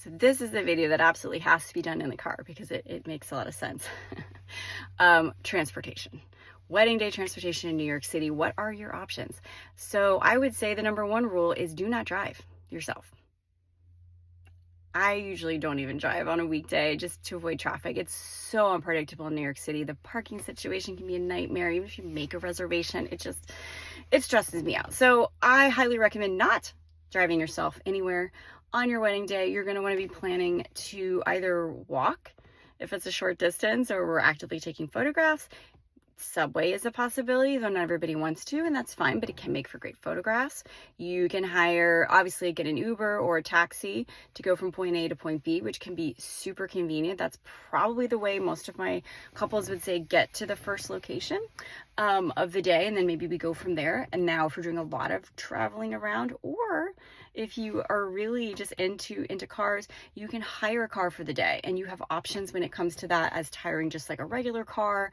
So this is the video that absolutely has to be done in the car because it makes a lot of sense. Transportation. Wedding day transportation in New York City. What are your options? So I would say the number one rule is do not drive yourself. I usually don't even drive on a weekday just to avoid traffic. It's so unpredictable in New York City. The parking situation can be a nightmare. Even if you make a reservation, it stresses me out. So I highly recommend not driving yourself anywhere on your wedding day. You're going to want to be planning to either walk if it's a short distance, or we're actively taking photographs. Subway is a possibility, though not everybody wants to, and that's fine, but it can make for great photographs. You can obviously get an Uber or a taxi to go from point A to point B, which can be super convenient. That's probably the way most of my couples would say get to the first location of the day, and then maybe we go from there. And now if you're doing a lot of traveling around, or if you are really just into cars, you can hire a car for the day, and you have options when it comes to that as hiring just like a regular car.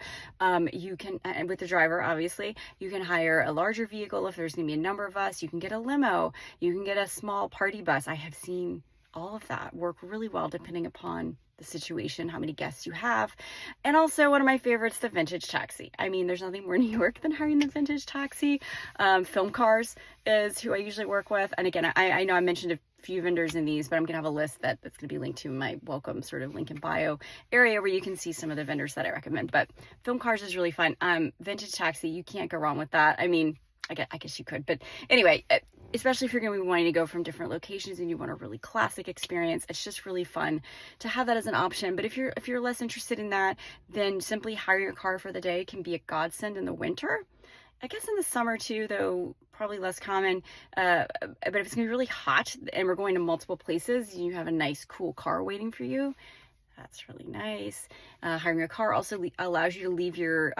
You can, and with the driver, obviously, you can hire a larger vehicle if there's going to be a number of us. You can get a limo. You can get a small party bus. I have seen all of that work really well depending upon the situation, how many guests you have. And also one of my favorites, the vintage taxi. I mean, there's nothing more New York than hiring the vintage taxi. Film Cars is who I usually work with. And again, I know I mentioned a few vendors in these, but I'm gonna have a list that's gonna be linked to my welcome sort of link in bio area where you can see some of the vendors that I recommend. But Film Cars is really fun. Vintage taxi, you can't go wrong with that. I mean, I guess you could, but anyway, especially if you're going to be wanting to go from different locations and you want a really classic experience, it's just really fun to have that as an option. But if you're less interested in that, then simply hire your car for the day can be a godsend in the winter. I guess in the summer too, though probably less common. But if it's going to be really hot and we're going to multiple places, you have a nice, cool car waiting for you. That's really nice. Hiring a car also allows you to leave your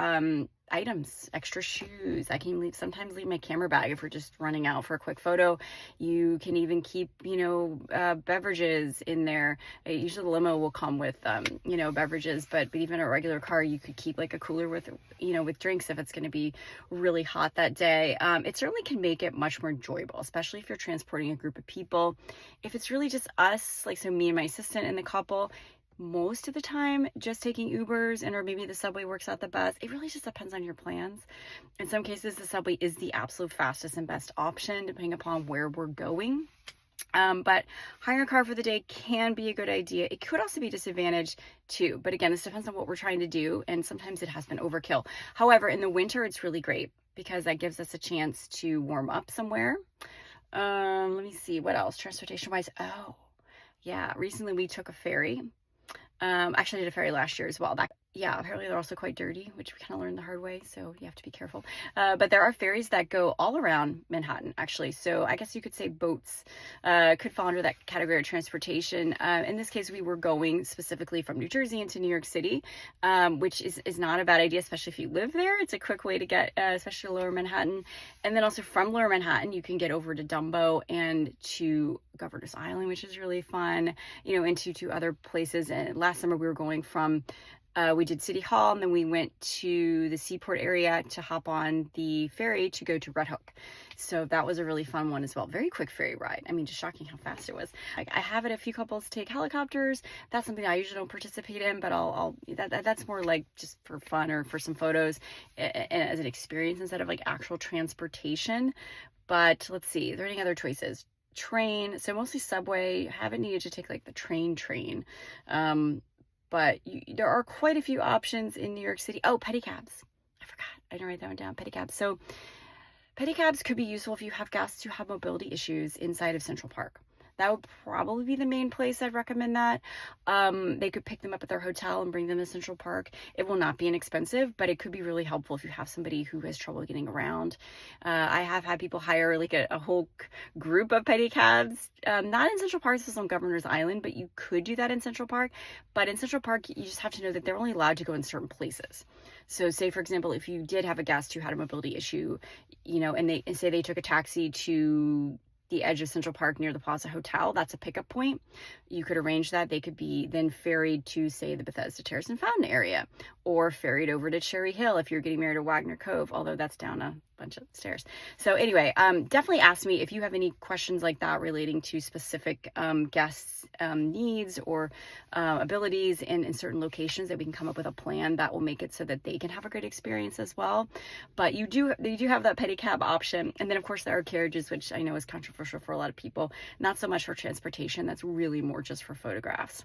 items, extra shoes. I can sometimes leave my camera bag if we're just running out for a quick photo. You can even keep, beverages in there. Usually the limo will come with, beverages, but even a regular car, you could keep like a cooler with drinks if it's going to be really hot that day. It certainly can make it much more enjoyable, especially if you're transporting a group of people. If it's really just us, like so me and my assistant and the couple, most of the time just taking Ubers or maybe the subway works out the best. It really just depends on your plans. In some cases, the subway is the absolute fastest and best option depending upon where we're going. But hiring a car for the day can be a good idea. It could also be a disadvantage too. But again, this depends on what we're trying to do. And sometimes it has been overkill. However, in the winter, it's really great because that gives us a chance to warm up somewhere. Let me see what else transportation wise. Oh yeah. Recently we took a ferry. Actually I did a ferry last year as well. Apparently they're also quite dirty, which we kind of learned the hard way, so you have to be careful. But there are ferries that go all around Manhattan, actually. So I guess you could say boats could fall under that category of transportation. In this case, we were going specifically from New Jersey into New York City, which is not a bad idea, especially if you live there. It's a quick way to get, especially to Lower Manhattan. And then also from Lower Manhattan, you can get over to Dumbo and to Governor's Island, which is really fun, into two other places. And last summer we were going from we did City Hall, and then we went to the Seaport area to hop on the ferry to go to Red Hook. So that was a really fun one as well. Very quick ferry ride. I mean, just shocking how fast it was. I have it a few couples take helicopters. That's something I usually don't participate in, but that's more like just for fun or for some photos and as an experience instead of like actual transportation. But let's see, are there any other choices? Train, so mostly subway. Haven't needed to take like the train. But there are quite a few options in New York City. Oh, pedicabs. I forgot. I didn't write that one down. Pedicabs. So pedicabs could be useful if you have guests who have mobility issues inside of Central Park. That would probably be the main place I'd recommend that. They could pick them up at their hotel and bring them to Central Park. It will not be inexpensive, but it could be really helpful if you have somebody who has trouble getting around. I have had people hire like a whole group of pedicabs, not in Central Park, this is on Governor's Island, but you could do that in Central Park. But in Central Park, you just have to know that they're only allowed to go in certain places. So say, for example, if you did have a guest who had a mobility issue, and say they took a taxi to the edge of Central Park near the Plaza Hotel, that's a pickup point. You could arrange that. They could be then ferried to, say, the Bethesda Terrace and Fountain area, or ferried over to Cherry Hill if you're getting married at Wagner Cove, although that's down a bunch of stairs. So anyway, definitely ask me if you have any questions like that relating to specific guests' needs or abilities in certain locations, that we can come up with a plan that will make it so that they can have a great experience as well. But you do have that pedicab option. And then of course there are carriages, which I know is controversial for a lot of people. Not so much for transportation. That's really more just for photographs.